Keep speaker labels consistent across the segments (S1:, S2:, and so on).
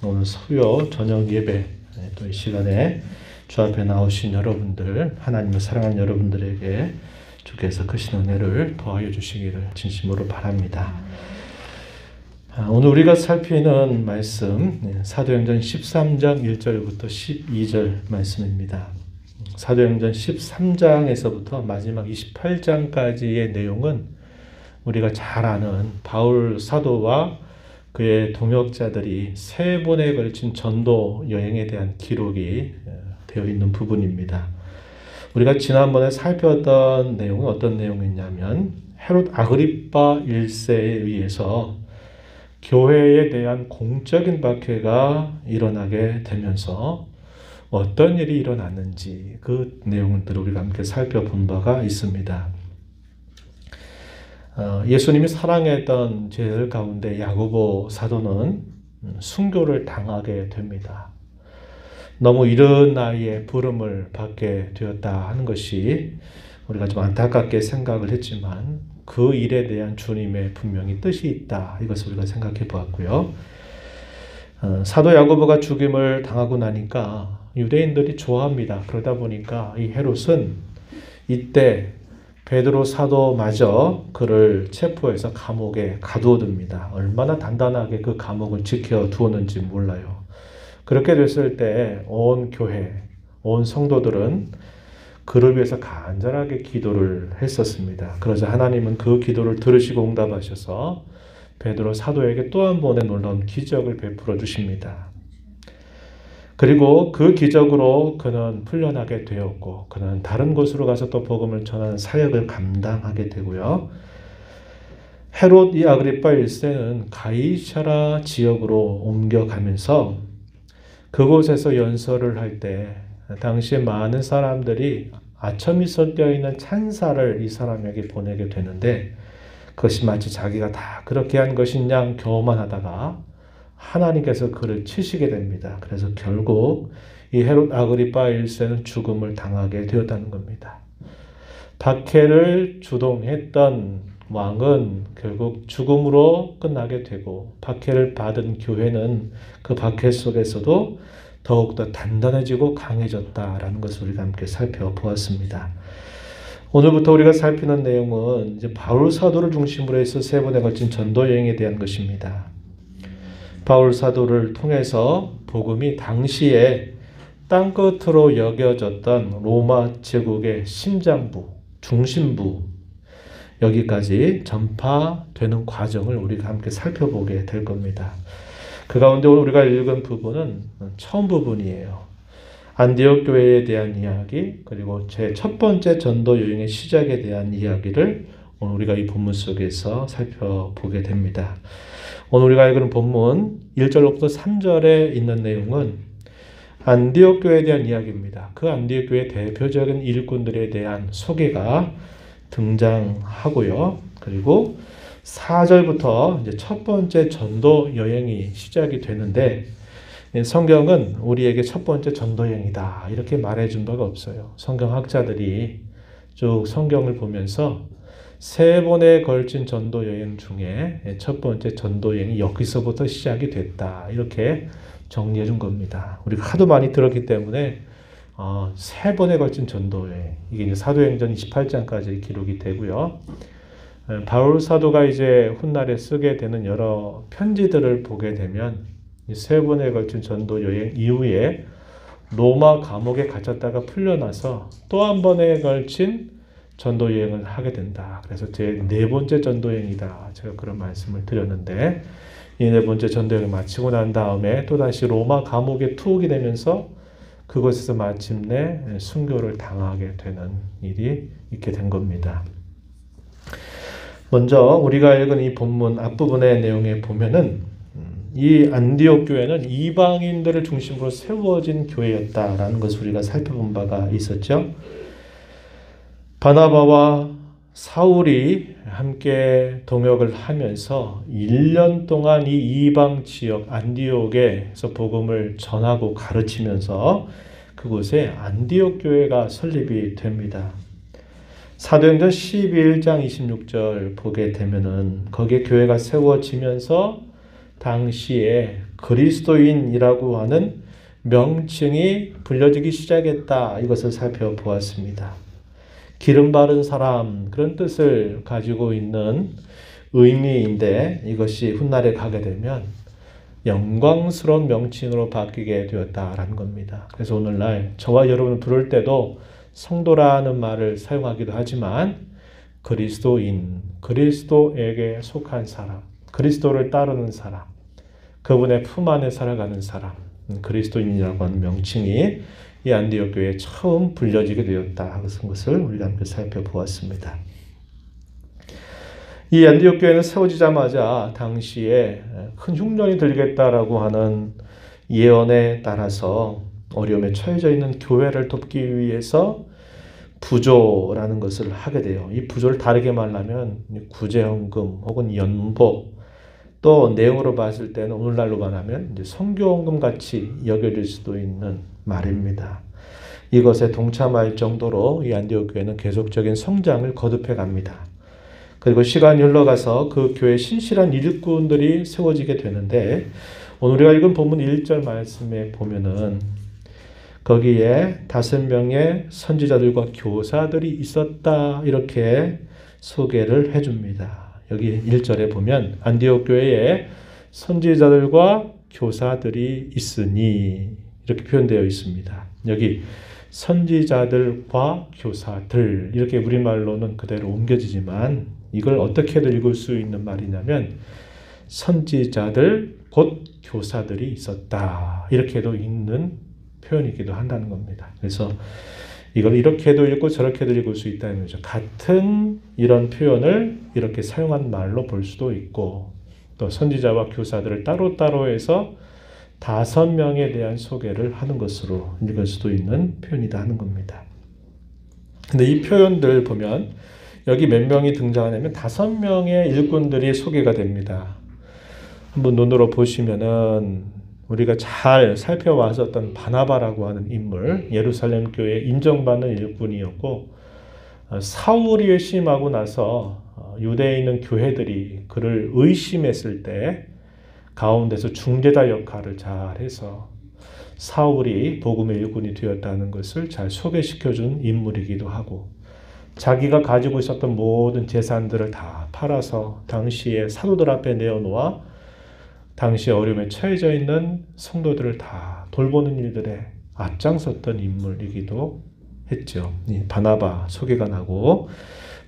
S1: 오늘 수요 저녁 예배 또 이 시간에 주 앞에 나오신 여러분들, 하나님을 사랑하는 여러분들에게 주께서 크신 은혜를 더하여 주시기를 진심으로 바랍니다. 오늘 우리가 살피는 말씀 사도행전 13장 1절부터 12절 말씀입니다. 사도행전 13장에서부터 마지막 28장까지의 내용은 우리가 잘 아는 바울 사도와 그의 동역자들이 3번에 걸친 전도 여행에 대한 기록이 되어 있는 부분입니다. 우리가 지난번에 살펴봤던 내용은 어떤 내용이냐면 헤롯 아그리파 1세에 의해서 교회에 대한 공적인 박해가 일어나게 되면서 어떤 일이 일어났는지 그 내용들을 우리가 함께 살펴본 바가 있습니다. 예수님이 사랑했던 제자들 가운데 야고보 사도는 순교를 당하게 됩니다. 너무 이른 나이에 부름을 받게 되었다 하는 것이 우리가 좀 안타깝게 생각을 했지만 그 일에 대한 주님의 분명히 뜻이 있다. 이것을 우리가 생각해 보았고요. 사도 야고보가 죽임을 당하고 나니까 유대인들이 좋아합니다. 그러다 보니까 이 헤롯은 이때 베드로 사도마저 그를 체포해서 감옥에 가두어둡니다. 얼마나 단단하게 그 감옥을 지켜두었는지 몰라요. 그렇게 됐을 때 온 교회, 온 성도들은 그를 위해서 간절하게 기도를 했었습니다. 그러자 하나님은 그 기도를 들으시고 응답하셔서 베드로 사도에게 또 한 번의 놀라운 기적을 베풀어 주십니다. 그리고 그 기적으로 그는 풀려나게 되었고 그는 다른 곳으로 가서 또 복음을 전하는 사역을 감당하게 되고요. 헤롯 이 아그리파 1세는 가이사라 지역으로 옮겨가면서 그곳에서 연설을 할 때 당시에 많은 사람들이 아첨이 섞여 있는 찬사를 이 사람에게 보내게 되는데 그것이 마치 자기가 다 그렇게 한 것이냐 교만하다가 하나님께서 그를 치시게 됩니다. 그래서 결국 이 헤롯 아그리파 1세는 죽음을 당하게 되었다는 겁니다. 박해를 주동했던 왕은 결국 죽음으로 끝나게 되고 박해를 받은 교회는 그 박해 속에서도 더욱더 단단해지고 강해졌다라는 것을 우리가 함께 살펴보았습니다. 오늘부터 우리가 살피는 내용은 이제 바울 사도를 중심으로 해서 3번에 걸친 전도 여행에 대한 것입니다. 바울 사도를 통해서 복음이 당시에 땅끝으로 여겨졌던 로마 제국의 심장부, 중심부 여기까지 전파되는 과정을 우리가 함께 살펴보게 될 겁니다. 그 가운데 오늘 우리가 읽은 부분은 처음 부분이에요. 안디옥 교회에 대한 이야기 그리고 제 첫 번째 전도 여행의 시작에 대한 이야기를 오늘 우리가 이 본문 속에서 살펴보게 됩니다. 오늘 우리가 읽은 본문 1절부터 3절에 있는 내용은 안디옥 교회에 대한 이야기입니다. 그 안디옥 교회의 대표적인 일꾼들에 대한 소개가 등장하고요. 그리고 4절부터 이제 첫 번째 전도 여행이 시작이 되는데 성경은 우리에게 첫 번째 전도 여행이다 이렇게 말해준 바가 없어요. 성경학자들이 쭉 성경을 보면서 3번에 걸친 전도 여행 중에 첫 번째 전도 여행이 여기서부터 시작이 됐다 이렇게 정리해 준 겁니다. 우리가 하도 많이 들었기 때문에 3번에 걸친 전도 여행 이게 이제 사도행전 28장까지 기록이 되고요. 바울 사도가 이제 훗날에 쓰게 되는 여러 편지들을 보게 되면 이 3번에 걸친 전도 여행 이후에 로마 감옥에 갇혔다가 풀려나서 또 한 번에 걸친 전도 여행을 하게 된다. 그래서 제 4번째 전도 여행이다. 제가 그런 말씀을 드렸는데 이 4번째 전도 여행을 마치고 난 다음에 또다시 로마 감옥에 투옥이 되면서 그곳에서 마침내 순교를 당하게 되는 일이 있게 된 겁니다. 먼저 우리가 읽은 이 본문 앞부분의 내용에 보면은 이 안디옥 교회는 이방인들을 중심으로 세워진 교회였다라는 것을 우리가 살펴본 바가 있었죠. 바나바와 사울이 함께 동역을 하면서 1년 동안 이 이방 지역 안디옥에서 복음을 전하고 가르치면서 그곳에 안디옥 교회가 설립이 됩니다. 사도행전 11장 26절 보게 되면은 거기에 교회가 세워지면서 당시에 그리스도인이라고 하는 명칭이 불려지기 시작했다. 이것을 살펴보았습니다. 기름 바른 사람, 그런 뜻을 가지고 있는 의미인데 이것이 훗날에 가게 되면 영광스러운 명칭으로 바뀌게 되었다라는 겁니다. 그래서 오늘날 저와 여러분을 부를 때도 성도라는 말을 사용하기도 하지만 그리스도인, 그리스도에게 속한 사람, 그리스도를 따르는 사람, 그분의 품 안에 살아가는 사람, 그리스도인이라고 하는 명칭이 이 안디옥 교회에 처음 불려지게 되었다 하는 것을 우리가 함께 살펴보았습니다. 이 안디옥 교회는 세워지자마자 당시에 큰 흉년이 들겠다라고 하는 예언에 따라서 어려움에 처해져 있는 교회를 돕기 위해서 부조라는 것을 하게 돼요. 이 부조를 다르게 말하면 구제헌금 혹은 연보, 또 내용으로 봤을 때는 오늘날로 말하면 이제 선교헌금 같이 여겨질 수도 있는 말입니다. 이것에 동참할 정도로 이 안디옥 교회는 계속적인 성장을 거듭해 갑니다. 그리고 시간이 흘러가서 그 교회 신실한 일꾼들이 세워지게 되는데 오늘 우리가 읽은 본문 1절 말씀에 보면은 거기에 5명의 선지자들과 교사들이 있었다 이렇게 소개를 해줍니다. 여기 1절에 보면 안디옥 교회에 선지자들과 교사들이 있으니 이렇게 표현되어 있습니다. 여기 선지자들과 교사들 이렇게 우리말로는 그대로 옮겨지지만 이걸 어떻게도 읽을 수 있는 말이냐면 선지자들 곧 교사들이 있었다 이렇게도 읽는 표현이기도 한다는 겁니다. 그래서 이걸 이렇게도 읽고 저렇게도 읽을 수 있다는 거죠. 같은 이런 표현을 이렇게 사용한 말로 볼 수도 있고 또 선지자와 교사들을 따로따로 해서 5명에 대한 소개를 하는 것으로 읽을 수도 있는 표현이다 하는 겁니다. 근데 이 표현들 보면 여기 몇 명이 등장하냐면 5명의 일꾼들이 소개가 됩니다. 한번 눈으로 보시면은 우리가 잘 살펴와서 어떤 바나바라고 하는 인물, 예루살렘 교회에 인정받는 일꾼이었고 사울이 회심하고 나서 유대에 있는 교회들이 그를 의심했을 때 가운데서 중재자 역할을 잘해서 사울이 복음의 일꾼이 되었다는 것을 잘 소개시켜준 인물이기도 하고 자기가 가지고 있었던 모든 재산들을 다 팔아서 당시에 사도들 앞에 내어놓아 당시 어려움에 처해져 있는 성도들을 다 돌보는 일들에 앞장섰던 인물이기도 했죠. 바나바 소개가 나고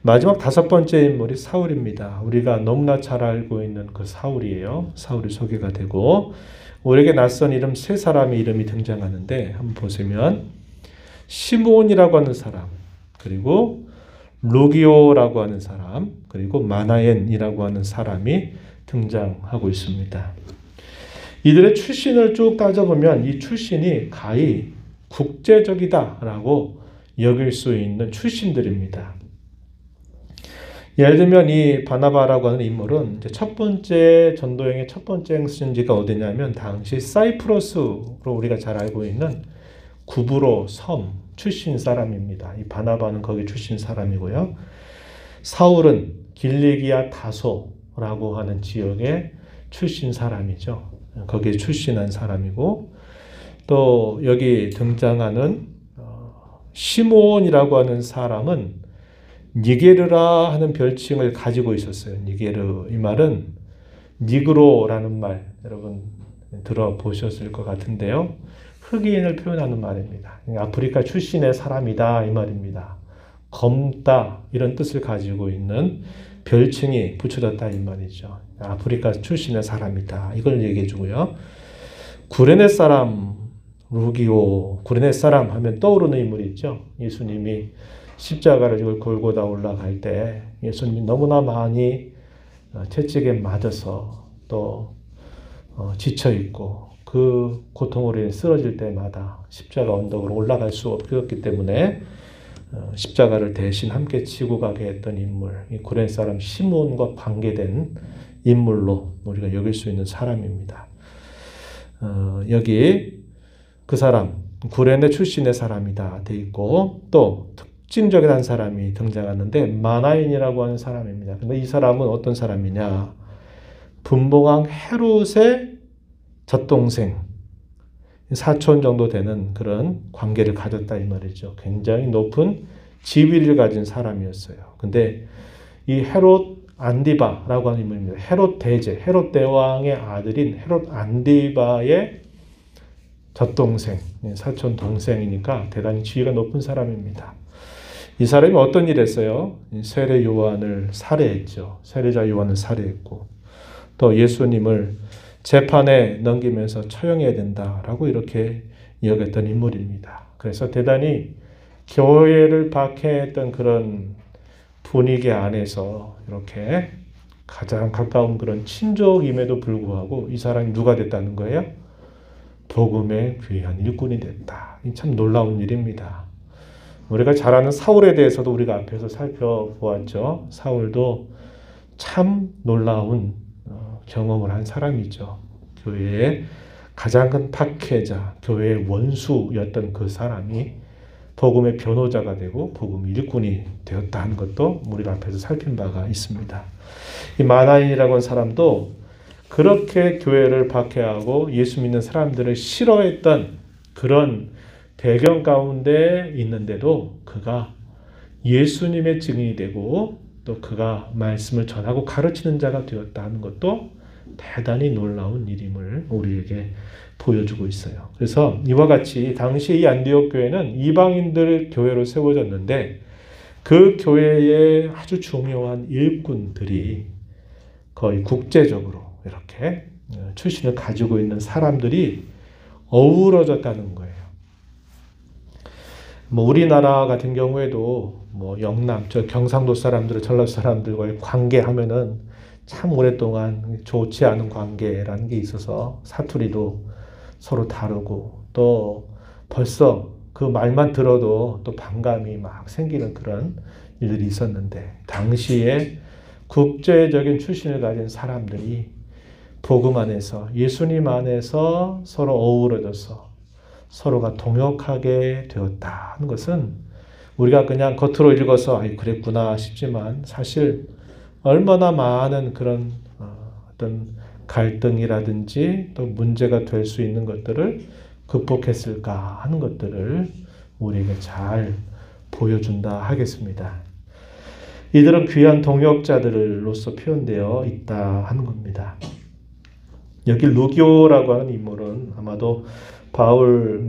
S1: 마지막 5번째 인물이 사울입니다. 우리가 너무나 잘 알고 있는 그 사울이에요. 사울이 소개가 되고 우리에게 낯선 이름 3사람의 이름이 등장하는데 한번 보시면 시므온이라고 하는 사람, 그리고 루기오라고 하는 사람, 그리고 마나엔이라고 하는 사람이 등장하고 있습니다. 이들의 출신을 쭉 따져보면 이 출신이 가히 국제적이다라고 여길 수 있는 출신들입니다. 예를 들면 이 바나바라고 하는 인물은 이제 첫 번째 전도행의 첫 번째 행선지가 어디냐면 당시 사이프러스로 우리가 잘 알고 있는 구브로 섬 출신 사람입니다. 이 바나바는 거기 출신 사람이고요. 사울은 길리기아 다소라고 하는 지역의 출신 사람이죠. 거기에 출신한 사람이고 또 여기 등장하는 시므온이라고 하는 사람은 니게르라 하는 별칭을 가지고 있었어요. 니게르, 이 말은 니그로라는 말 여러분 들어보셨을 것 같은데요. 흑인을 표현하는 말입니다. 아프리카 출신의 사람이다 이 말입니다. 검다 이런 뜻을 가지고 있는 별칭이 붙여졌다 이 말이죠. 아프리카 출신의 사람이다 이걸 얘기해 주고요. 구레네 사람 루기오, 구레네 사람 하면 떠오르는 인물이 있죠. 예수님이 십자가를 지고 골고다 올라갈 때 예수님이 너무나 많이 채찍에 맞아서 또 지쳐있고 그 고통으로 인해 쓰러질 때마다 십자가 언덕으로 올라갈 수 없었기 때문에 십자가를 대신 함께 지고 가게 했던 인물, 이 구레네 사람 시므온과 관계된 인물로 우리가 여길 수 있는 사람입니다. 여기 그 사람 구레네 출신의 사람이다 돼 있고 또 특징적인 한 사람이 등장하는데 마나인이라고 하는 사람입니다. 근데 이 사람은 어떤 사람이냐? 분봉왕 헤롯의 젖동생, 사촌 정도 되는 그런 관계를 가졌다 이 말이죠. 굉장히 높은 지위를 가진 사람이었어요. 근데 이 헤롯 안디바라고 하는 인물입니다. 헤롯 대제, 헤롯 대왕의 아들인 헤롯 안디바의 젖동생, 사촌 동생이니까 대단히 지위가 높은 사람입니다. 이 사람이 어떤 일을 했어요? 세례 요한을 살해했죠. 세례자 요한을 살해했고 또 예수님을 재판에 넘기면서 처형해야 된다라고 이렇게 여겼던 인물입니다. 그래서 대단히 교회를 박해했던 그런 분위기 안에서 이렇게 가장 가까운 그런 친족임에도 불구하고 이 사람이 누가 됐다는 거예요? 복음의 귀한 일꾼이 됐다. 참 놀라운 일입니다. 우리가 잘 아는 사울에 대해서도 우리가 앞에서 살펴보았죠. 사울도 참 놀라운 경험을 한 사람이죠. 교회의 가장 큰 박해자, 교회의 원수였던 그 사람이 복음의 변호자가 되고 복음 일꾼이 되었다는 것도 우리가 앞에서 살핀 바가 있습니다. 이 마나인이라고 하는 사람도 그렇게 교회를 박해하고 예수 믿는 사람들을 싫어했던 그런 배경 가운데 있는데도 그가 예수님의 증인이 되고 또 그가 말씀을 전하고 가르치는 자가 되었다는 것도 대단히 놀라운 일임을 우리에게 보여주고 있어요. 그래서 이와 같이 당시 이 안디옥 교회는 이방인들 교회로 세워졌는데 그 교회의 아주 중요한 일꾼들이 거의 국제적으로 이렇게 출신을 가지고 있는 사람들이 어우러졌다는 거예요. 우리나라 같은 경우에도 영남, 저 경상도 사람들, 전라도 사람들과의 관계하면은 참 오랫동안 좋지 않은 관계라는 게 있어서 사투리도 서로 다르고 또 벌써 그 말만 들어도 또 반감이 막 생기는 그런 일들이 있었는데 당시에 국제적인 출신을 가진 사람들이 복음 안에서 예수님 안에서 서로 어우러져서 서로가 동역하게 되었다는 것은 우리가 그냥 겉으로 읽어서 그랬구나 싶지만 사실 얼마나 많은 그런 어떤 갈등이라든지 또 문제가 될 수 있는 것들을 극복했을까 하는 것들을 우리에게 잘 보여준다 하겠습니다. 이들은 귀한 동역자들로서 표현되어 있다 하는 겁니다. 여기 루기오라고 하는 인물은 아마도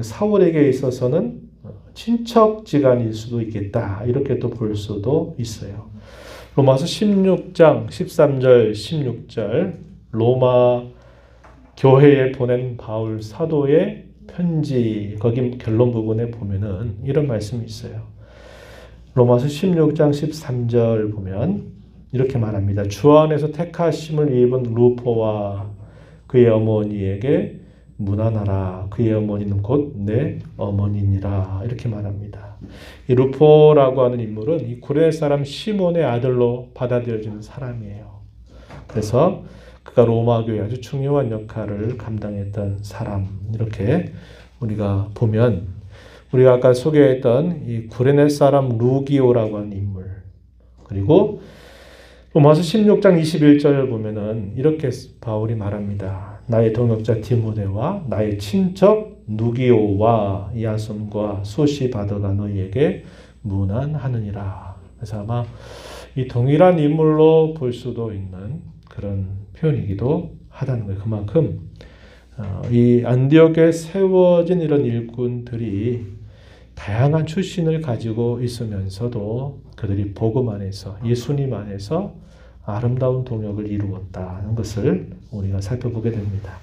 S1: 사울에게 있어서는 친척지간일 수도 있겠다 이렇게 또 볼 수도 있어요. 로마서 16장 13절 16절 로마 교회에 보낸 바울 사도의 편지 거기 결론 부분에 보면은 이런 말씀이 있어요. 로마서 16장 13절 보면 이렇게 말합니다. 주 안에서 택하심을 입은 루포와 그의 어머니에게 문안하라. 그의 어머니는 곧 내 어머니니라. 이렇게 말합니다. 이 루포라고 하는 인물은 이 구레네 사람 시몬의 아들로 받아들여지는 사람이에요. 그래서 그가 로마 교회에 아주 중요한 역할을 감당했던 사람. 이렇게 우리가 보면 우리가 아까 소개했던 이 구레네 사람 루기오라고 하는 인물 그리고 로마서 16장 21절을 보면은 이렇게 바울이 말합니다. 나의 동역자 디모데와 나의 친척 누기오와 야손과 소시바더가 너희에게 문안하느니라. 그래서 아마 이 동일한 인물로 볼 수도 있는 그런 표현이기도 하다는 거예요. 그만큼 이 안디옥에 세워진 이런 일꾼들이 다양한 출신을 가지고 있으면서도 그들이 복음 안에서 예수님 안에서 아름다운 동역을 이루었다는 것을 우리가 살펴보게 됩니다.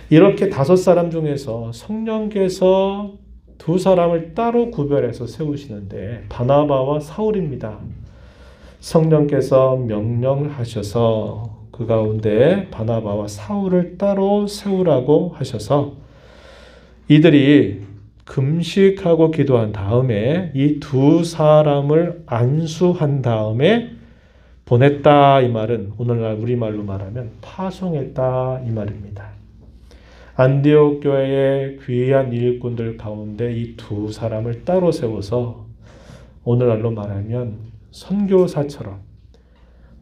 S1: 이렇게 5사람 중에서 성령께서 2사람을 따로 구별해서 세우시는데 바나바와 사울입니다. 성령께서 명령을 하셔서 그 가운데 바나바와 사울을 따로 세우라고 하셔서 이들이 금식하고 기도한 다음에 이 2사람을 안수한 다음에 보냈다 이 말은 오늘날 우리말로 말하면 파송했다 이 말입니다. 안디옥 교회의 귀한 일꾼들 가운데 이 2사람을 따로 세워서 오늘날로 말하면 선교사처럼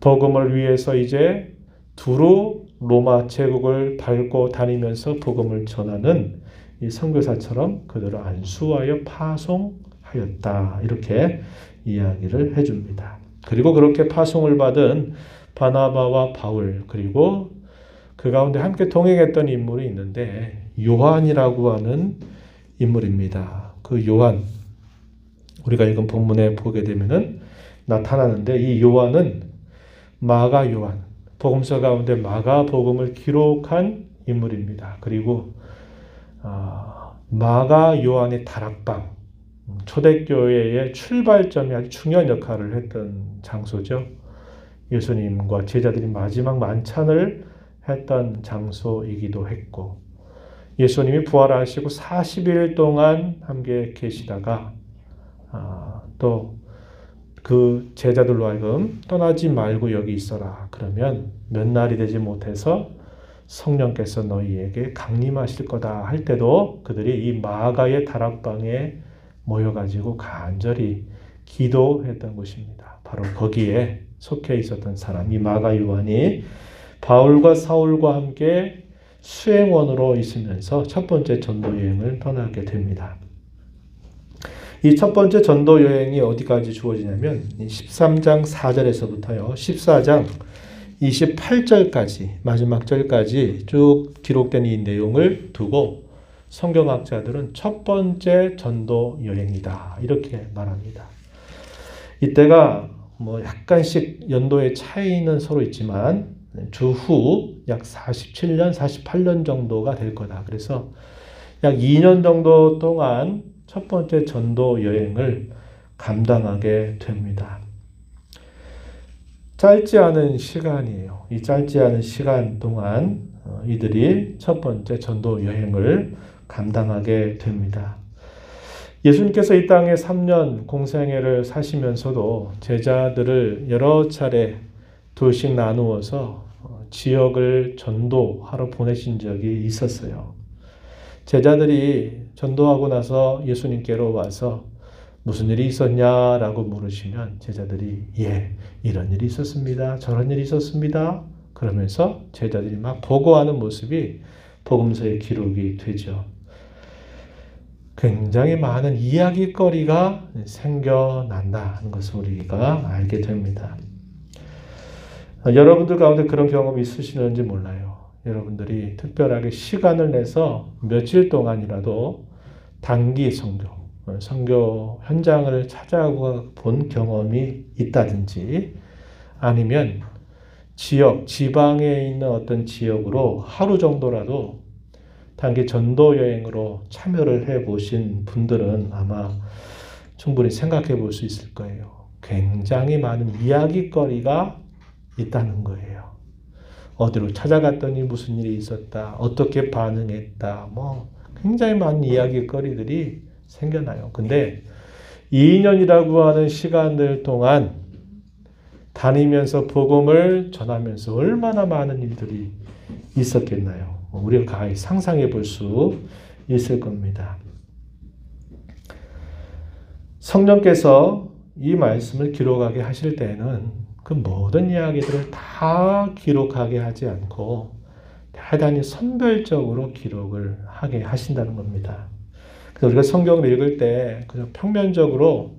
S1: 복음을 위해서 이제 두루 로마 제국을 밟고 다니면서 복음을 전하는 이 선교사처럼 그들을 안수하여 파송하였다. 이렇게 이야기를 해줍니다. 그리고 그렇게 파송을 받은 바나바와 바울, 그리고 그 가운데 함께 동행했던 인물이 있는데 요한이라고 하는 인물입니다. 그 요한, 우리가 읽은 본문에 보게 되면은 나타나는데, 이 요한은 마가 요한, 복음서 가운데 마가 복음을 기록한 인물입니다. 그리고 마가 요한의 다락방, 초대교회의 출발점이 아주 중요한 역할을 했던 장소죠. 예수님과 제자들이 마지막 만찬을 했던 장소이기도 했고, 예수님이 부활하시고 40일 동안 함께 계시다가 또 그 제자들로 하여금 떠나지 말고 여기 있어라. 그러면 몇 날이 되지 못해서 성령께서 너희에게 강림하실 거다 할 때도 그들이 이 마가의 다락방에 모여가지고 간절히 기도했던 것입니다. 바로 거기에 속해 있었던 사람, 이 마가 요한이 바울과 사울과 함께 수행원으로 있으면서 첫 번째 전도 여행을 떠나게 됩니다. 이 첫 번째 전도 여행이 어디까지 주어지냐면 13장 4절에서부터요 14장 28절까지 마지막 절까지 쭉 기록된 이 내용을 두고 성경학자들은 첫 번째 전도 여행이다 이렇게 말합니다. 이때가 뭐 약간씩 연도의 차이는 서로 있지만 주후 약 47년, 48년 정도가 될 거다. 그래서 약 2년 정도 동안 첫 번째 전도 여행을 감당하게 됩니다. 짧지 않은 시간이에요. 이 짧지 않은 시간 동안 이들이 첫 번째 전도 여행을 감당하게 됩니다. 예수님께서 이 땅에 3년 공생애를 사시면서도 제자들을 여러 차례 둘씩 나누어서 지역을 전도하러 보내신 적이 있었어요. 제자들이 전도하고 나서 예수님께로 와서 무슨 일이 있었냐라고 물으시면 제자들이 이런 일이 있었습니다. 저런 일이 있었습니다. 그러면서 제자들이 막 보고하는 모습이 복음서에 기록이 되죠. 굉장히 많은 이야기거리가 생겨난다는 것을 우리가 알게 됩니다. 여러분들 가운데 그런 경험이 있으시는지 몰라요. 여러분들이 특별하게 시간을 내서 며칠 동안이라도 단기 선교 현장을 찾아본 경험이 있다든지 아니면 지방에 있는 어떤 지역으로 하루 정도라도 단기 전도 여행으로 참여를 해보신 분들은 아마 충분히 생각해 볼 수 있을 거예요. 굉장히 많은 이야기거리가 있다는 거예요. 어디로 찾아갔더니 무슨 일이 있었다, 어떻게 반응했다, 굉장히 많은 이야기거리들이 생겨나요. 근데 2년이라고 하는 시간들 동안 다니면서 복음을 전하면서 얼마나 많은 일들이 있었겠나요? 우리가 가히 상상해 볼 수 있을 겁니다. 성령께서 이 말씀을 기록하게 하실 때에는 그 모든 이야기들을 다 기록하게 하지 않고 대단히 선별적으로 기록을 하게 하신다는 겁니다. 그래서 우리가 성경을 읽을 때 그냥 평면적으로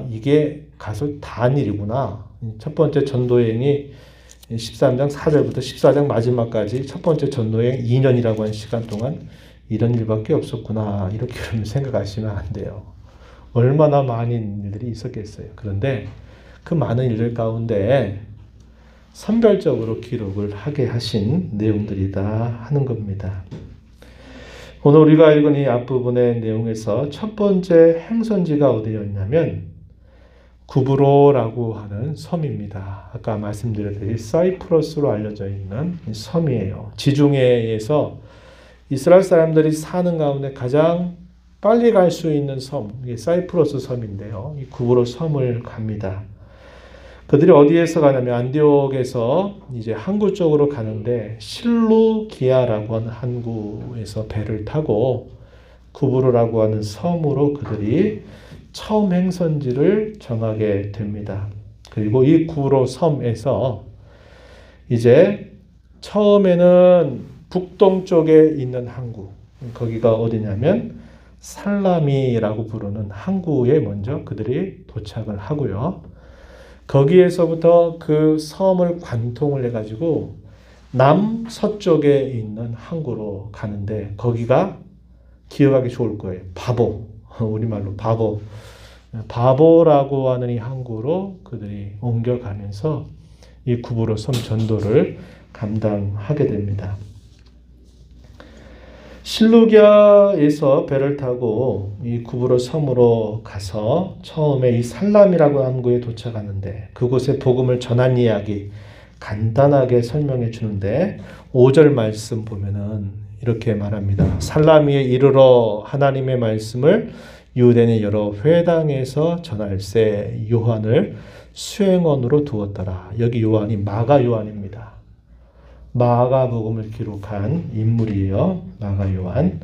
S1: 이게 가서 단 일이구나. 첫 번째 전도여행이 13장 4절부터 14장 마지막까지 첫 번째 전도여행 2년이라고 하는 시간 동안 이런 일밖에 없었구나. 이렇게 생각하시면 안 돼요. 얼마나 많은 일들이 있었겠어요. 그런데 그 많은 일들 가운데 선별적으로 기록을 하게 하신 내용들이다 하는 겁니다. 오늘 우리가 읽은 이 앞부분의 내용에서 첫 번째 행선지가 어디였냐면 구브로라고 하는 섬입니다. 아까 말씀드렸듯이 사이프러스로 알려져 있는 섬이에요. 지중해에서 이스라엘 사람들이 사는 가운데 가장 빨리 갈 수 있는 섬, 이게 사이프러스 섬인데요. 이 구브로 섬을 갑니다. 그들이 어디에서 가냐면 안디옥에서 이제 항구 쪽으로 가는데 실루기아라고 하는 항구에서 배를 타고 구브로라고 하는 섬으로 그들이 처음 행선지를 정하게 됩니다. 그리고 이 구브로 섬에서 이제 처음에는 북동쪽에 있는 항구, 거기가 어디냐면 살라미라고 부르는 항구에 먼저 그들이 도착을 하고요. 거기에서부터 그 섬을 관통을 해가지고 남서쪽에 있는 항구로 가는데, 거기가 기억하기 좋을 거예요. 바보. 우리말로 바보. 바보라고 하는 이 항구로 그들이 옮겨가면서 이 구브로 섬 전도를 감당하게 됩니다. 실루기아에서 배를 타고 이 구브로 섬으로 가서 처음에 이 살람이라고 하는 곳에 도착하는데, 그곳에 복음을 전한 이야기 간단하게 설명해 주는데, 5절 말씀 보면은 이렇게 말합니다. 살라미에 이르러 하나님의 말씀을 유대인의 여러 회당에서 전할세 요한을 수행원으로 두었더라. 여기 요한이 마가 요한입니다. 마가복음을 기록한 인물이에요. 마가 요한.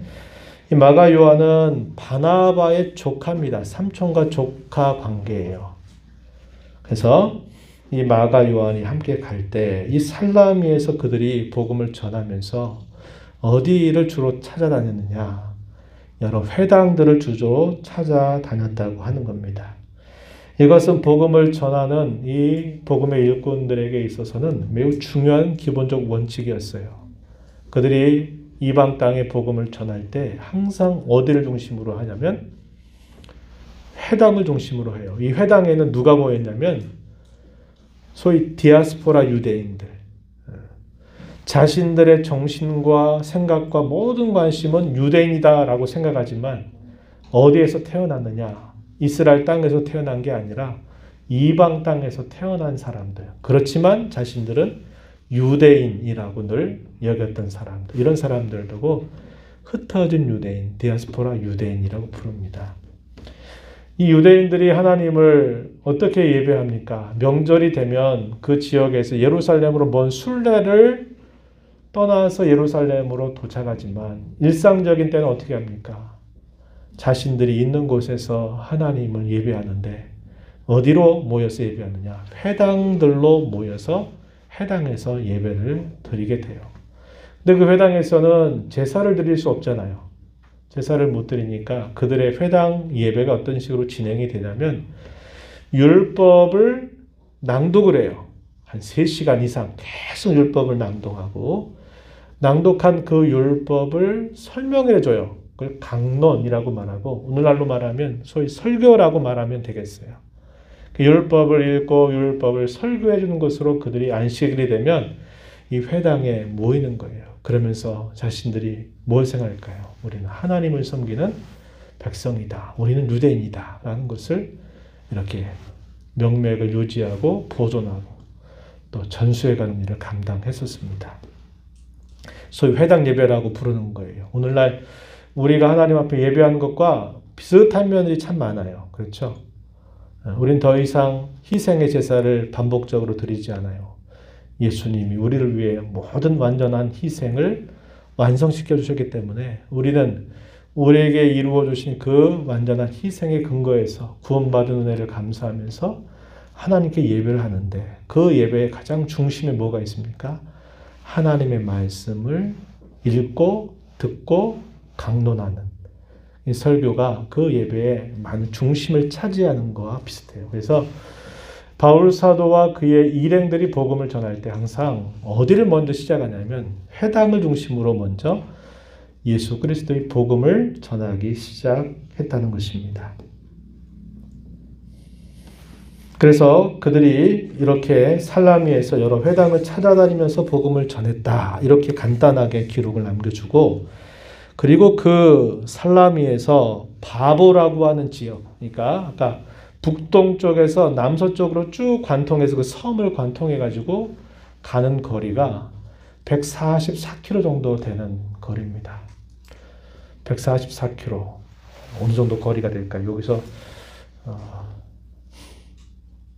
S1: 이 마가 요한은 바나바의 조카입니다. 삼촌과 조카 관계예요. 그래서 이 마가 요한이 함께 갈 때 이 살라미에서 그들이 복음을 전하면서 어디를 주로 찾아다녔느냐? 여러 회당들을 주로 찾아다녔다고 하는 겁니다. 이것은 복음을 전하는 이 복음의 일꾼들에게 있어서는 매우 중요한 기본적 원칙이었어요. 그들이 이방 땅에 복음을 전할 때 항상 어디를 중심으로 하냐면 회당을 중심으로 해요. 이 회당에는 누가 모였냐면 소위 디아스포라 유대인들, 자신들의 정신과 생각과 모든 관심은 유대인이다라고 생각하지만 어디에서 태어났느냐? 이스라엘 땅에서 태어난 게 아니라 이방 땅에서 태어난 사람들. 그렇지만 자신들은 유대인이라고 늘 여겼던 사람들. 이런 사람들을 두고 흩어진 유대인, 디아스포라 유대인이라고 부릅니다. 이 유대인들이 하나님을 어떻게 예배합니까? 명절이 되면 그 지역에서 예루살렘으로 먼 순례를 떠나서 예루살렘으로 도착하지만 일상적인 때는 어떻게 합니까? 자신들이 있는 곳에서 하나님을 예배하는데 어디로 모여서 예배하느냐? 회당들로 모여서 회당에서 예배를 드리게 돼요. 근데 그 회당에서는 제사를 드릴 수 없잖아요. 제사를 못 드리니까 그들의 회당 예배가 어떤 식으로 진행이 되냐면 율법을 낭독을 해요. 한 3시간 이상 계속 율법을 낭독하고 낭독한 그 율법을 설명해 줘요. 그걸 강론이라고 말하고 오늘날로 말하면 소위 설교라고 말하면 되겠어요. 그 율법을 읽고 율법을 설교해 주는 것으로 그들이 안식일이 되면 이 회당에 모이는 거예요. 그러면서 자신들이 뭘 생각할까요? 우리는 하나님을 섬기는 백성이다. 우리는 유대인이다. 라는 것을 이렇게 명맥을 유지하고 보존하고 또 전수해가는 일을 감당했었습니다. 소위 회당 예배라고 부르는 거예요. 오늘날 우리가 하나님 앞에 예배하는 것과 비슷한 면이 참 많아요. 그렇죠? 우린 더 이상 희생의 제사를 반복적으로 드리지 않아요. 예수님이 우리를 위해 모든 완전한 희생을 완성시켜 주셨기 때문에 우리는 우리에게 이루어 주신 그 완전한 희생의 근거에서 구원받은 은혜를 감사하면서 하나님께 예배를 하는데 그 예배의 가장 중심에 뭐가 있습니까? 하나님의 말씀을 읽고 듣고 강론하는 이 설교가 그 예배의 많은 중심을 차지하는 것과 비슷해요. 그래서 바울 사도와 그의 일행들이 복음을 전할 때 항상 어디를 먼저 시작하냐면 회당을 중심으로 먼저 예수 그리스도의 복음을 전하기 시작했다는 것입니다. 그래서 그들이 이렇게 살라미에서 여러 회당을 찾아다니면서 복음을 전했다. 이렇게 간단하게 기록을 남겨주고 그리고 그 살라미에서 바보라고 하는 지역, 그러니까 아까 북동쪽에서 남서쪽으로 쭉 관통해서 그 섬을 관통해가지고 가는 거리가 144km 정도 되는 거리입니다. 144km. 어느 정도 거리가 될까요? 여기서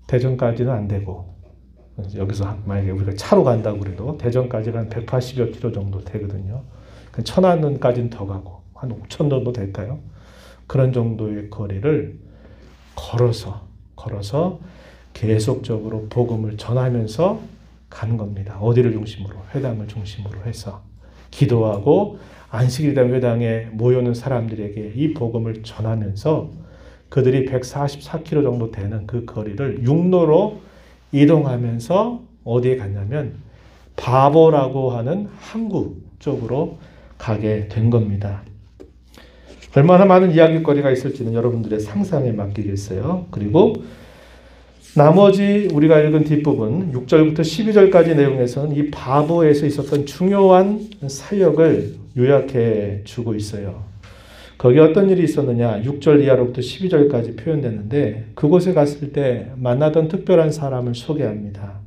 S1: 대전까지는 안 되고 여기서 만약에 우리가 차로 간다고 그래도 대전까지가 한 180여 km 정도 되거든요. 천안까지는 더 가고 한 5천 정도 될까요? 그런 정도의 거리를 걸어서 계속적으로 복음을 전하면서 가는 겁니다. 어디를 중심으로? 회당을 중심으로 해서 기도하고 안식일에 대한 회당에 모여오는 사람들에게 이 복음을 전하면서 그들이 144km 정도 되는 그 거리를 육로로 이동하면서 어디에 갔냐면 바보라고 하는 항구 쪽으로 가게 된 겁니다. 얼마나 많은 이야기거리가 있을지는 여러분들의 상상에 맡기겠어요. 그리고 나머지 우리가 읽은 뒷부분 6절부터 12절까지 내용에서는 이 바보에서 있었던 중요한 사역을 요약해 주고 있어요. 거기 어떤 일이 있었느냐? 6절 이하로부터 12절까지 표현되는데 그곳에 갔을 때 만나던 특별한 사람을 소개합니다.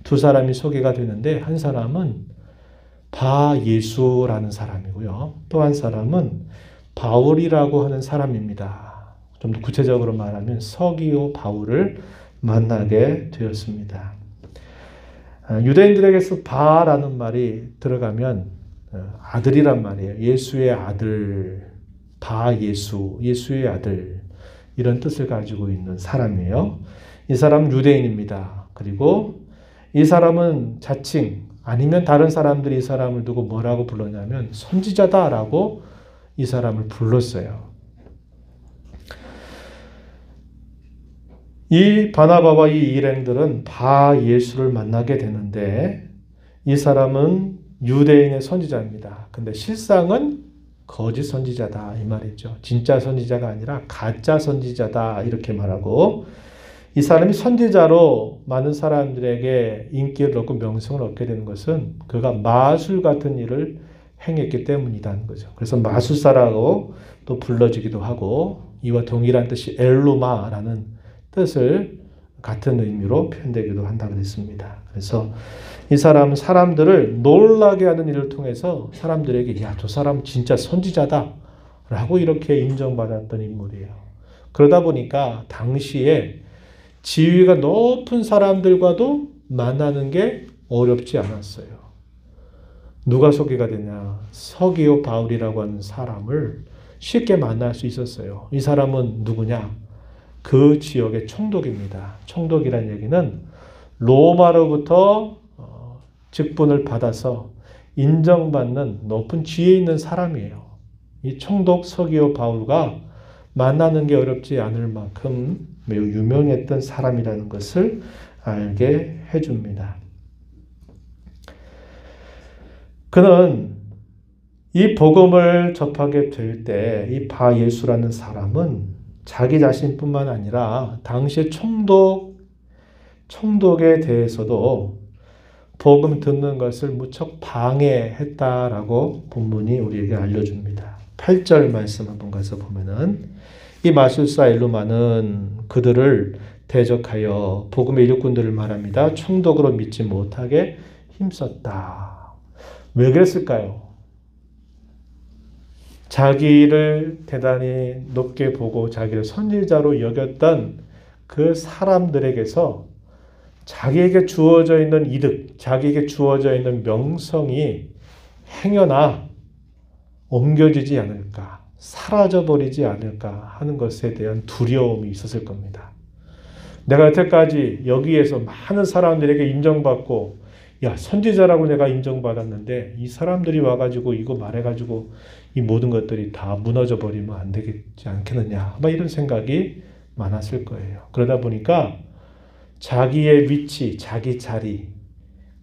S1: 두 사람이 소개가 되는데 한 사람은 바예수라는 사람이고요. 또 한 사람은 바울이라고 하는 사람입니다. 좀 더 구체적으로 말하면 서기오 바울을 만나게 되었습니다. 유대인들에게서 바라는 말이 들어가면 아들이란 말이에요. 예수의 아들, 바예수, 예수의 아들 이런 뜻을 가지고 있는 사람이에요. 이 사람은 유대인입니다. 그리고 이 사람은 자칭 아니면 다른 사람들이 이 사람을 두고 뭐라고 불렀냐면 선지자다라고 이 사람을 불렀어요. 이 바나바와 이 일행들은 바예수를 만나게 되는데 이 사람은 유대인의 선지자입니다. 근데 실상은 거짓 선지자다 이 말이죠. 진짜 선지자가 아니라 가짜 선지자다 이렇게 말하고 이 사람이 선지자로 많은 사람들에게 인기를 얻고 명성을 얻게 되는 것은 그가 마술 같은 일을 행했기 때문이라는 거죠. 그래서 마술사라고 또 불러지기도 하고 이와 동일한 뜻이 엘루마라는 뜻을 같은 의미로 표현되기도 한다고 했습니다. 그래서 이 사람은 사람들을 놀라게 하는 일을 통해서 사람들에게 야, 저 사람 진짜 선지자다 라고 이렇게 인정받았던 인물이에요. 그러다 보니까 당시에 지위가 높은 사람들과도 만나는 게 어렵지 않았어요. 누가 소개가 되냐? 서기오 바울이라고 하는 사람을 쉽게 만날 수 있었어요. 이 사람은 누구냐? 그 지역의 총독입니다. 총독이란 얘기는 로마로부터 직분을 받아서 인정받는 높은 지위에 있는 사람이에요. 이 총독 서기오 바울과 만나는 게 어렵지 않을 만큼 매우 유명했던 사람이라는 것을 알게 해줍니다. 그는 이 복음을 접하게 될 때 이 바예수라는 사람은 자기 자신뿐만 아니라 당시의 총독에 대해서도 복음 듣는 것을 무척 방해했다라고 본문이 우리에게 알려줍니다. 8절 말씀 한번 가서 보면은 이 마술사 엘루마는 그들을 대적하여 복음의 일꾼들을 말합니다. 총독으로 믿지 못하게 힘썼다. 왜 그랬을까요? 자기를 대단히 높게 보고 자기를 선지자로 여겼던 그 사람들에게서 자기에게 주어져 있는 이득, 자기에게 주어져 있는 명성이 행여나 옮겨지지 않을까, 사라져버리지 않을까 하는 것에 대한 두려움이 있었을 겁니다. 내가 여태까지 여기에서 많은 사람들에게 인정받고 야, 선지자라고 내가 인정받았는데 이 사람들이 와가지고 이거 말해가지고 이 모든 것들이 다 무너져 버리면 안 되겠지 않겠느냐. 막 이런 생각이 많았을 거예요. 그러다 보니까 자기의 위치, 자기 자리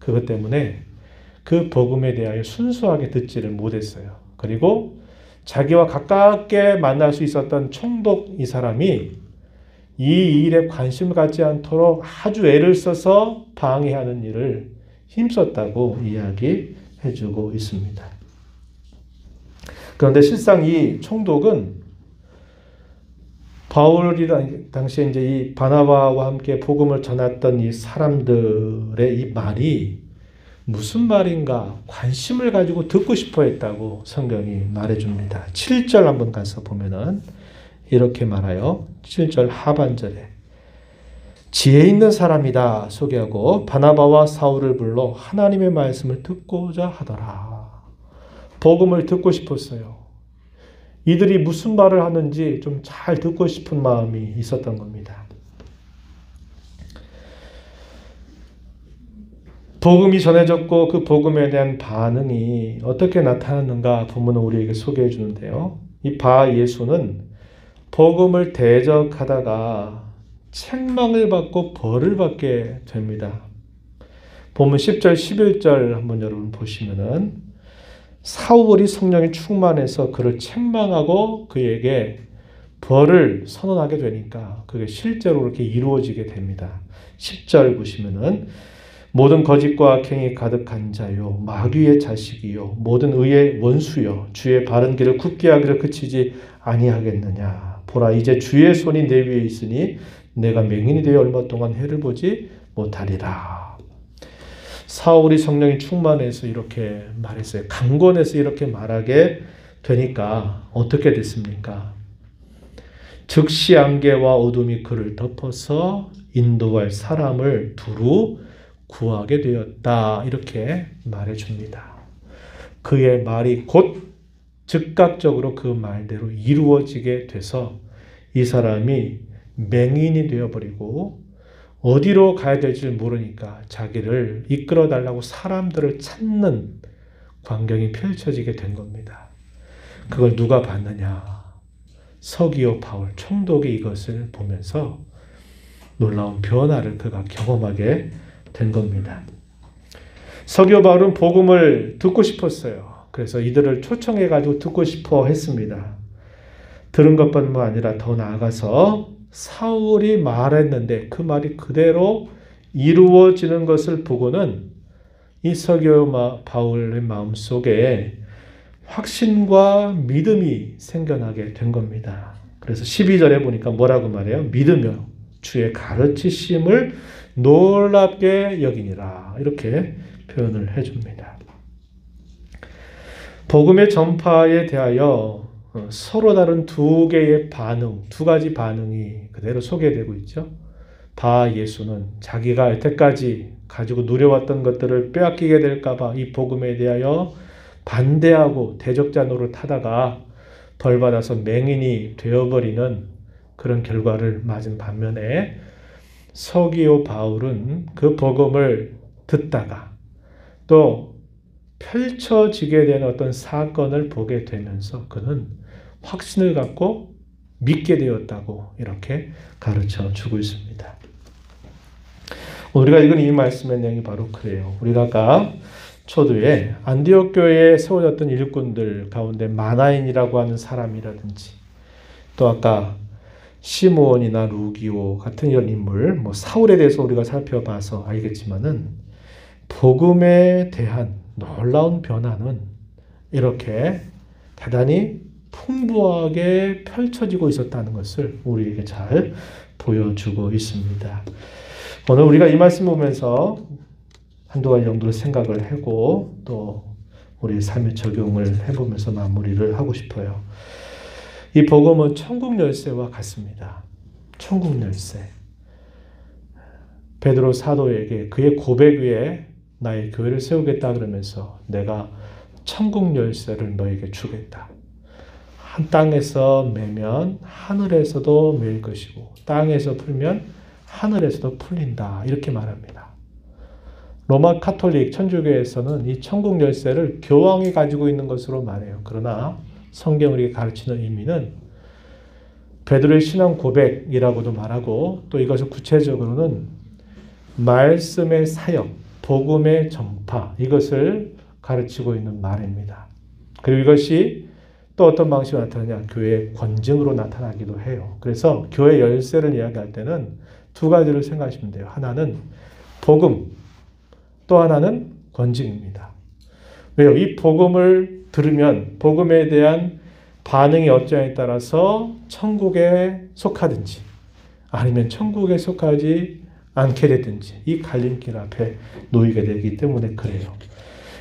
S1: 그것 때문에 그 복음에 대하여 순수하게 듣지를 못했어요. 그리고 자기와 가깝게 만날 수 있었던 총독 이 사람이 이 일에 관심을 갖지 않도록 아주 애를 써서 방해하는 일을 힘썼다고 이야기해주고 있습니다. 그런데 실상 이 총독은 바울이 당시에 이제 이 바나바와 함께 복음을 전했던 이 사람들의 이 말이 무슨 말인가 관심을 가지고 듣고 싶어 했다고 성경이 말해줍니다. 7절 한번 가서 보면은 이렇게 말해요. 7절 하반절에 지혜 있는 사람이다 소개하고 바나바와 사울을 불러 하나님의 말씀을 듣고자 하더라. 복음을 듣고 싶었어요. 이들이 무슨 말을 하는지 좀 잘 듣고 싶은 마음이 있었던 겁니다. 복음이 전해졌고 그 복음에 대한 반응이 어떻게 나타났는가 본문은 우리에게 소개해 주는데요. 이 바 예수는 복음을 대적하다가 책망을 받고 벌을 받게 됩니다. 본문 10절 11절 한번 여러분 보시면은 사울이 성령에 충만해서 그를 책망하고 그에게 벌을 선언하게 되니까 그게 실제로 그렇게 이루어지게 됩니다. 10절 보시면은 모든 거짓과 악행이 가득한 자요 마귀의 자식이요 모든 의의 원수요 주의 바른 길을 굳게 하기를 그치지 아니하겠느냐. 보라 이제 주의 손이 내 위에 있으니 내가 맹인이 되어 얼마 동안 해를 보지 못하리라. 사울이 성령이 충만해서 이렇게 말했어요. 강권해서 이렇게 말하게 되니까 어떻게 됐습니까? 즉시 안개와 어둠이 그를 덮어서 인도할 사람을 두루 구하게 되었다. 이렇게 말해줍니다. 그의 말이 곧 즉각적으로 그 말대로 이루어지게 돼서 이 사람이 맹인이 되어버리고 어디로 가야 될지 모르니까 자기를 이끌어달라고 사람들을 찾는 광경이 펼쳐지게 된 겁니다. 그걸 누가 봤느냐? 서기오 바울 총독이 이것을 보면서 놀라운 변화를 그가 경험하게 된 겁니다. 서기오 바울은 복음을 듣고 싶었어요. 그래서 이들을 초청해가지고 듣고 싶어 했습니다. 들은 것뿐만 아니라 더 나아가서 사울이 말했는데 그 말이 그대로 이루어지는 것을 보고는 이 서기오 바울의 마음속에 확신과 믿음이 생겨나게 된 겁니다. 그래서 12절에 보니까 뭐라고 말해요? 믿으며 주의 가르치심을 놀랍게 여기니라. 이렇게 표현을 해줍니다. 복음의 전파에 대하여 서로 다른 두 개의 반응, 두 가지 반응이 그대로 소개되고 있죠. 바 예수는 자기가 여태까지 가지고 누려왔던 것들을 빼앗기게 될까봐 이 복음에 대하여 반대하고 대적자 노릇하다가 벌받아서 맹인이 되어버리는 그런 결과를 맞은 반면에 서기오 바울은 그 복음을 듣다가 또 펼쳐지게 된 어떤 사건을 보게 되면서 그는 확신을 갖고 믿게 되었다고 이렇게 가르쳐 주고 있습니다. 우리가 읽은 이 말씀의 내용이 바로 그래요. 우리가 아까 초두에 안디옥 교회에 세워졌던 일꾼들 가운데 마나인이라고 하는 사람이라든지 또 아까 시므온이나 루기오 같은 이런 인물, 사울에 대해서 우리가 살펴봐서 알겠지만은 복음에 대한 놀라운 변화는 이렇게 대단히 풍부하게 펼쳐지고 있었다는 것을 우리에게 잘 보여주고 있습니다. 오늘 우리가 이 말씀 보면서 한두 가지 정도로 생각을 하고 또 우리 삶에 적용을 해보면서 마무리를 하고 싶어요. 이 복음은 천국 열쇠와 같습니다. 천국 열쇠. 베드로 사도에게 그의 고백 위에 나의 교회를 세우겠다 그러면서 내가 천국 열쇠를 너에게 주겠다. 한 땅에서 매면 하늘에서도 매일 것이고 땅에서 풀면 하늘에서도 풀린다. 이렇게 말합니다. 로마 카톨릭 천주교에서는 이 천국 열쇠를 교황이 가지고 있는 것으로 말해요. 그러나 성경을 가르치는 의미는 베드로의 신앙 고백이라고도 말하고 또 이것을 구체적으로는 말씀의 사역, 복음의 전파 이것을 가르치고 있는 말입니다. 그리고 이것이 또 어떤 방식으로 나타나냐? 교회의 권징으로 나타나기도 해요. 그래서 교회 열쇠를 이야기할 때는 두 가지를 생각하시면 돼요. 하나는 복음, 또 하나는 권징입니다. 왜요? 이 복음을 들으면 복음에 대한 반응이 어쩌냐에 따라서 천국에 속하든지 아니면 천국에 속하지 않게 되든지 이 갈림길 앞에 놓이게 되기 때문에 그래요.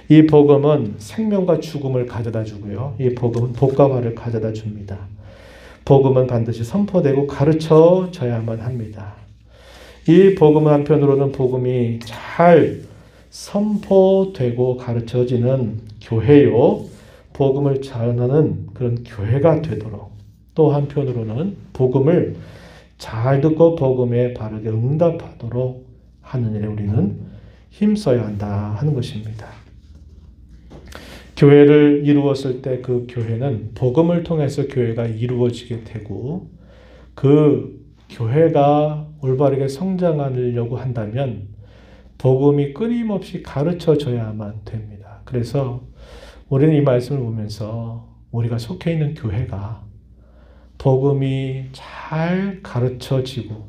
S1: 이 복음은 생명과 죽음을 가져다 주고요. 이 복음은 복과 화를 가져다 줍니다. 복음은 반드시 선포되고 가르쳐져야만 합니다. 이 복음은 한편으로는 복음이 잘 선포되고 가르쳐지는 교회요. 복음을 전하는 그런 교회가 되도록 또 한편으로는 복음을 잘 듣고 복음에 바르게 응답하도록 하는 일에 우리는 힘써야 한다 하는 것입니다. 교회를 이루었을 때 그 교회는 복음을 통해서 교회가 이루어지게 되고 그 교회가 올바르게 성장하려고 한다면 복음이 끊임없이 가르쳐져야만 됩니다. 그래서 우리는 이 말씀을 보면서 우리가 속해 있는 교회가 복음이 잘 가르쳐지고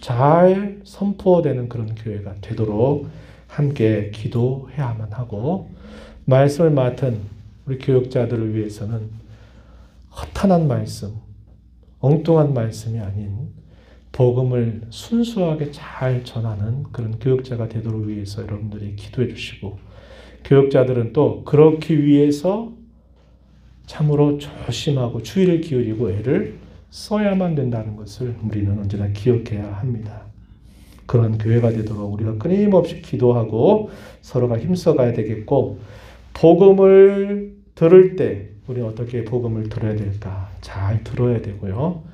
S1: 잘 선포되는 그런 교회가 되도록 함께 기도해야만 하고 말씀을 맡은 우리 교역자들을 위해서는 허탄한 말씀, 엉뚱한 말씀이 아닌 복음을 순수하게 잘 전하는 그런 교역자가 되도록 위해서 여러분들이 기도해 주시고 교역자들은 또 그렇기 위해서 참으로 조심하고 주의를 기울이고 애를 써야만 된다는 것을 우리는 언제나 기억해야 합니다. 그런 교회가 되도록 우리가 끊임없이 기도하고 서로가 힘써가야 되겠고 복음을 들을 때 우리는 어떻게 복음을 들어야 될까? 잘 들어야 되고요.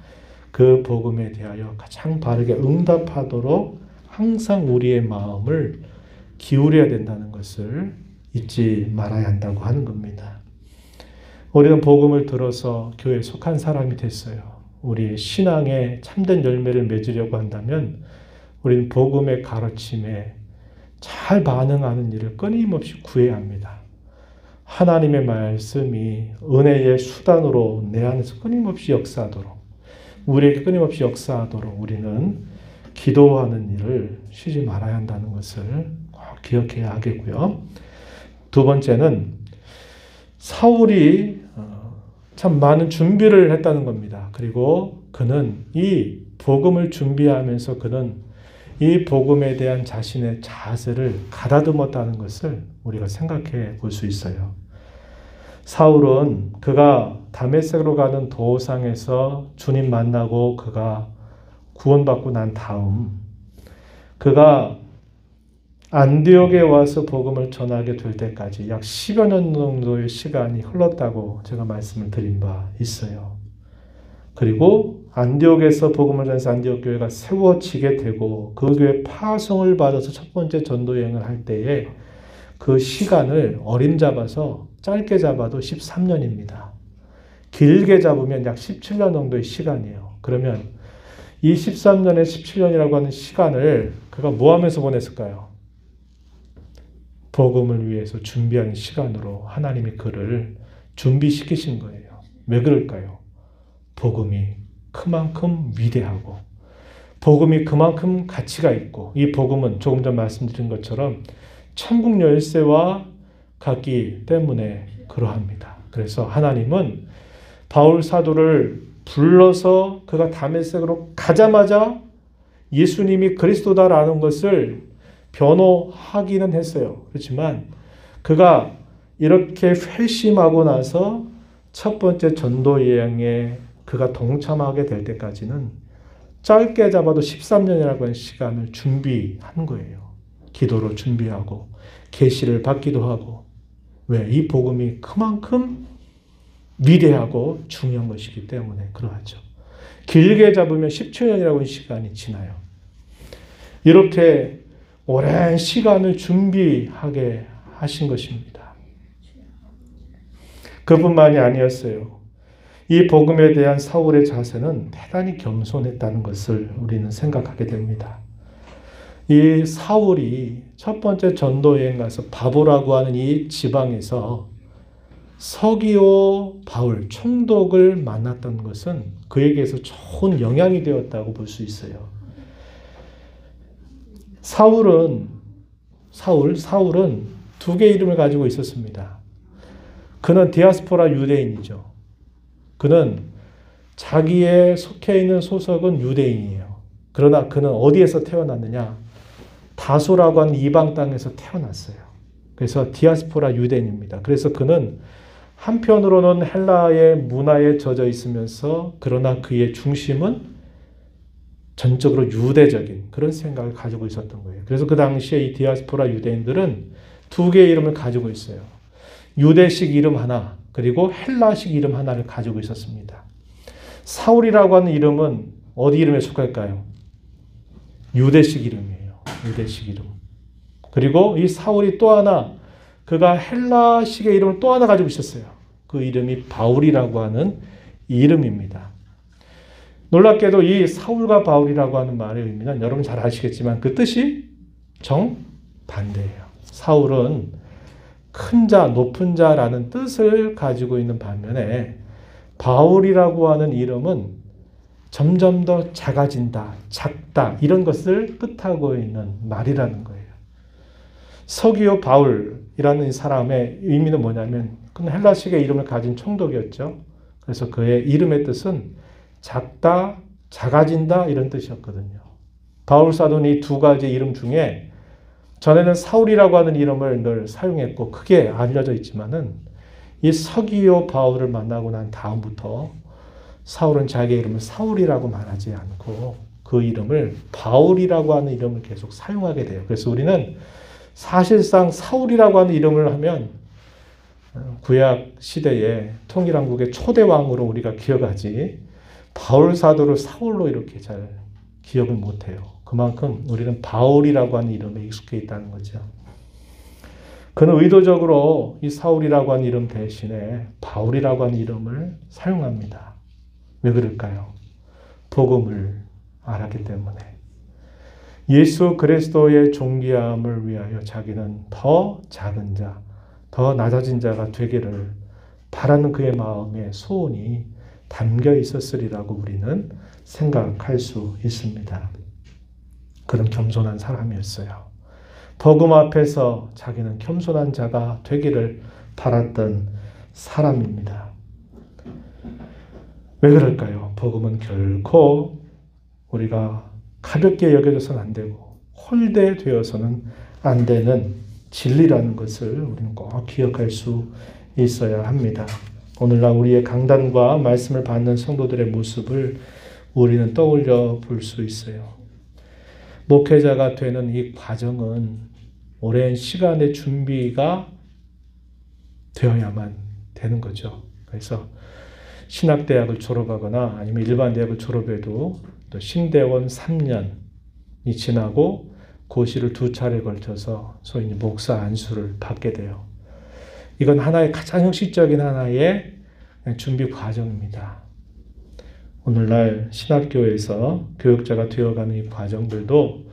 S1: 그 복음에 대하여 가장 바르게 응답하도록 항상 우리의 마음을 기울여야 된다는 것을 잊지 말아야 한다고 하는 겁니다. 우리는 복음을 들어서 교회에 속한 사람이 됐어요. 우리 신앙의 참된 열매를 맺으려고 한다면 우리는 복음의 가르침에 잘 반응하는 일을 끊임없이 구해야 합니다. 하나님의 말씀이 은혜의 수단으로 내 안에서 끊임없이 역사하도록 우리에게 끊임없이 역사하도록 우리는 기도하는 일을 쉬지 말아야 한다는 것을 꼭 기억해야 하겠고요. 두 번째는 사울이 참 많은 준비를 했다는 겁니다. 그리고 그는 이 복음을 준비하면서 그는 이 복음에 대한 자신의 자세를 가다듬었다는 것을 우리가 생각해 볼 수 있어요. 사울은 그가 다메섹으로 가는 도상에서 주님 만나고 그가 구원받고 난 다음 그가 안디옥에 와서 복음을 전하게 될 때까지 약 10여 년 정도의 시간이 흘렀다고 제가 말씀을 드린 바 있어요. 그리고 안디옥에서 복음을 전해서 안디옥 교회가 세워지게 되고 그 교회 파송을 받아서 첫 번째 전도 여행을 할 때에 그 시간을 어림잡아서 짧게 잡아도 13년입니다. 길게 잡으면 약 17년 정도의 시간이에요. 그러면 이 13년에 17년이라고 하는 시간을 그가 뭐 하면서 보냈을까요? 복음을 위해서 준비하는 시간으로 하나님이 그를 준비시키신 거예요. 왜 그럴까요? 복음이 그만큼 위대하고 복음이 그만큼 가치가 있고 이 복음은 조금 전 말씀드린 것처럼 천국 열쇠와 같기 때문에 그러합니다. 그래서 하나님은 바울 사도를 불러서 그가 다메섹으로 가자마자 예수님이 그리스도다라는 것을 변호하기는 했어요. 그렇지만 그가 이렇게 회심하고 나서 첫 번째 전도 여행에 그가 동참하게 될 때까지는 짧게 잡아도 13년이라고 하는 시간을 준비한 거예요. 기도로 준비하고 계시를 받기도 하고 왜? 이 복음이 그만큼 위대하고 중요한 것이기 때문에 그러하죠. 길게 잡으면 17년이라고 하는 시간이 지나요. 이렇게 오랜 시간을 준비하게 하신 것입니다. 그뿐만이 아니었어요. 이 복음에 대한 사울의 자세는 대단히 겸손했다는 것을 우리는 생각하게 됩니다. 이 사울이 첫 번째 전도 여행 가서 바보라고 하는 이 지방에서 서기오 바울 총독을 만났던 것은 그에게서 좋은 영향이 되었다고 볼 수 있어요. 사울은 두 개의 이름을 가지고 있었습니다. 그는 디아스포라 유대인이죠. 그는 자기의 속해 있는 소속은 유대인이에요. 그러나 그는 어디에서 태어났느냐? 다소라고 하는 이방 땅에서 태어났어요. 그래서 디아스포라 유대인입니다. 그래서 그는 한편으로는 헬라의 문화에 젖어 있으면서 그러나 그의 중심은 전적으로 유대적인 그런 생각을 가지고 있었던 거예요. 그래서 그 당시에 이 디아스포라 유대인들은 두 개의 이름을 가지고 있어요. 유대식 이름 하나, 그리고 헬라식 이름 하나를 가지고 있었습니다. 사울이라고 하는 이름은 어디 이름에 속할까요? 유대식 이름이에요. 유대식 이름. 그리고 이 사울이 또 하나, 그가 헬라식의 이름을 또 하나 가지고 있었어요. 그 이름이 바울이라고 하는 이름입니다. 놀랍게도 이 사울과 바울이라고 하는 말의 의미는 여러분 잘 아시겠지만 그 뜻이 정반대예요. 사울은 큰 자, 높은 자라는 뜻을 가지고 있는 반면에 바울이라고 하는 이름은 점점 더 작아진다, 작다 이런 것을 뜻하고 있는 말이라는 거예요. 서기오 바울이라는 사람의 의미는 뭐냐면 그는 헬라식의 이름을 가진 총독이었죠. 그래서 그의 이름의 뜻은 작다, 작아진다 이런 뜻이었거든요. 바울 사도는 이 두 가지 이름 중에 전에는 사울이라고 하는 이름을 늘 사용했고 크게 알려져 있지만은 이 서기오 바울을 만나고 난 다음부터 사울은 자기의 이름을 사울이라고 말하지 않고 그 이름을 바울이라고 하는 이름을 계속 사용하게 돼요. 그래서 우리는 사실상 사울이라고 하는 이름을 하면 구약 시대에 통일왕국의 초대 왕으로 우리가 기억하지 바울 사도를 사울로 이렇게 잘 기억을 못해요. 그만큼 우리는 바울이라고 하는 이름에 익숙해 있다는 거죠. 그는 의도적으로 이 사울이라고 하는 이름 대신에 바울이라고 하는 이름을 사용합니다. 왜 그럴까요? 복음을 알았기 때문에. 예수 그리스도의 존귀함을 위하여 자기는 더 작은 자, 더 낮아진 자가 되기를 바라는 그의 마음에 소원이 담겨 있었으리라고 우리는 생각할 수 있습니다. 그런 겸손한 사람이었어요. 복음 앞에서 자기는 겸손한 자가 되기를 바랐던 사람입니다. 왜 그럴까요? 복음은 결코 우리가 가볍게 여겨져서는 안 되고 홀대되어서는 안 되는 진리라는 것을 우리는 꼭 기억할 수 있어야 합니다. 오늘날 우리의 강단과 말씀을 받는 성도들의 모습을 우리는 떠올려 볼 수 있어요. 목회자가 되는 이 과정은 오랜 시간의 준비가 되어야만 되는 거죠. 그래서 신학대학을 졸업하거나 아니면 일반 대학을 졸업해도 또 신대원 3년이 지나고 고시를 2차례 걸쳐서 소위 목사 안수를 받게 돼요. 이건 하나의 가장 형식적인 하나의 준비 과정입니다. 오늘날 신학교에서 교육자가 되어가는 이 과정들도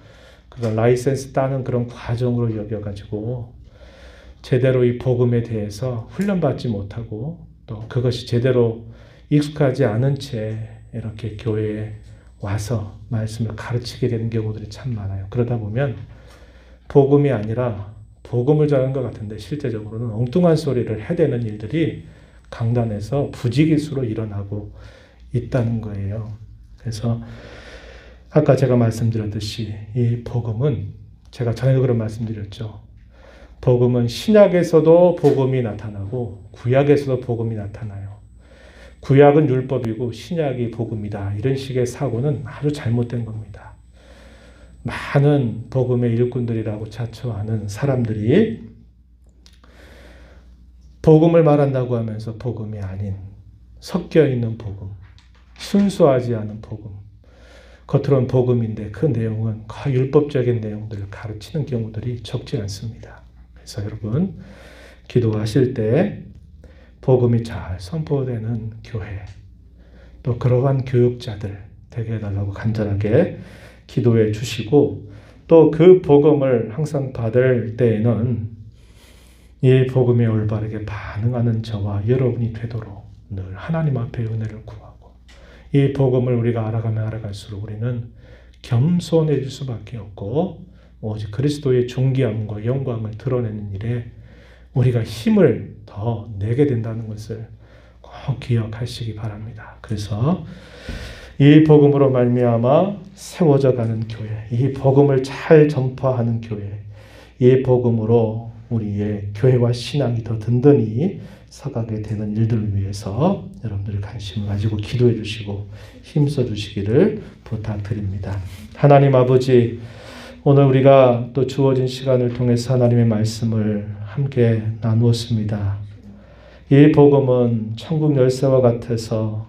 S1: 그런 라이센스 따는 그런 과정으로 여겨가지고 제대로 이 복음에 대해서 훈련받지 못하고 또 그것이 제대로 익숙하지 않은 채 이렇게 교회에 와서 말씀을 가르치게 되는 경우들이 참 많아요. 그러다 보면 복음이 아니라 복음을 전하는 것 같은데 실제적으로는 엉뚱한 소리를 해대는 일들이 강단에서 부지기수로 일어나고 있다는 거예요. 그래서 아까 제가 말씀드렸듯이 이 복음은 제가 전에도 그런 말씀드렸죠. 복음은 신약에서도 복음이 나타나고 구약에서도 복음이 나타나요. 구약은 율법이고 신약이 복음이다. 이런 식의 사고는 아주 잘못된 겁니다. 많은 복음의 일꾼들이라고 자처하는 사람들이 복음을 말한다고 하면서 복음이 아닌 섞여 있는 복음, 순수하지 않은 복음, 겉으로는 복음인데 그 내용은 거의 율법적인 내용들을 가르치는 경우들이 적지 않습니다. 그래서 여러분 기도하실 때 복음이 잘 선포되는 교회, 또 그러한 교육자들 되게 해달라고 간절하게 기도해 주시고 또 그 복음을 항상 받을 때에는 이 복음에 올바르게 반응하는 저와 여러분이 되도록 늘 하나님 앞에 은혜를 구하고 이 복음을 우리가 알아가면 알아갈수록 우리는 겸손해질 수밖에 없고 오직 그리스도의 존귀함과 영광을 드러내는 일에 우리가 힘을 더 내게 된다는 것을 꼭 기억하시기 바랍니다. 그래서 이 복음으로 말미암아 세워져 가는 교회, 이 복음을 잘 전파하는 교회, 이 복음으로 우리의 교회와 신앙이 더 든든히 서가게 되는 일들을 위해서 여러분들이 관심을 가지고 기도해 주시고 힘써 주시기를 부탁드립니다. 하나님 아버지, 오늘 우리가 또 주어진 시간을 통해서 하나님의 말씀을 함께 나누었습니다. 이 복음은 천국 열쇠와 같아서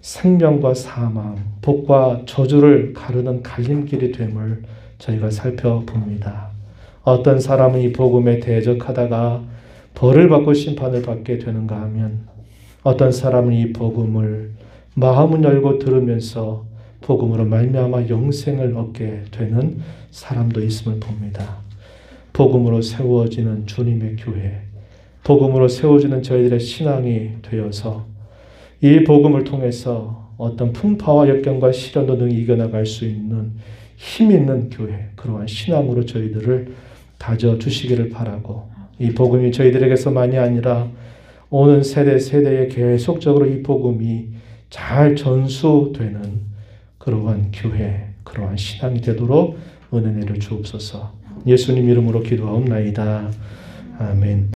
S1: 생명과 사망, 복과 저주를 가르는 갈림길이 됨을 저희가 살펴봅니다. 어떤 사람은 이 복음에 대적하다가 벌을 받고 심판을 받게 되는가 하면 어떤 사람은 이 복음을 마음을 열고 들으면서 복음으로 말미암아 영생을 얻게 되는 사람도 있음을 봅니다. 복음으로 세워지는 주님의 교회, 복음으로 세워지는 저희들의 신앙이 되어서 이 복음을 통해서 어떤 풍파와 역경과 시련도 능 이겨나갈 수 있는 힘 있는 교회, 그러한 신앙으로 저희들을 다져주시기를 바라고, 이 복음이 저희들에게서만이 아니라 오는 세대에 계속적으로 이 복음이 잘 전수되는 그러한 교회, 그러한 신앙이 되도록 은혜 내려 주옵소서. 예수님 이름으로 기도하옵나이다. 아멘.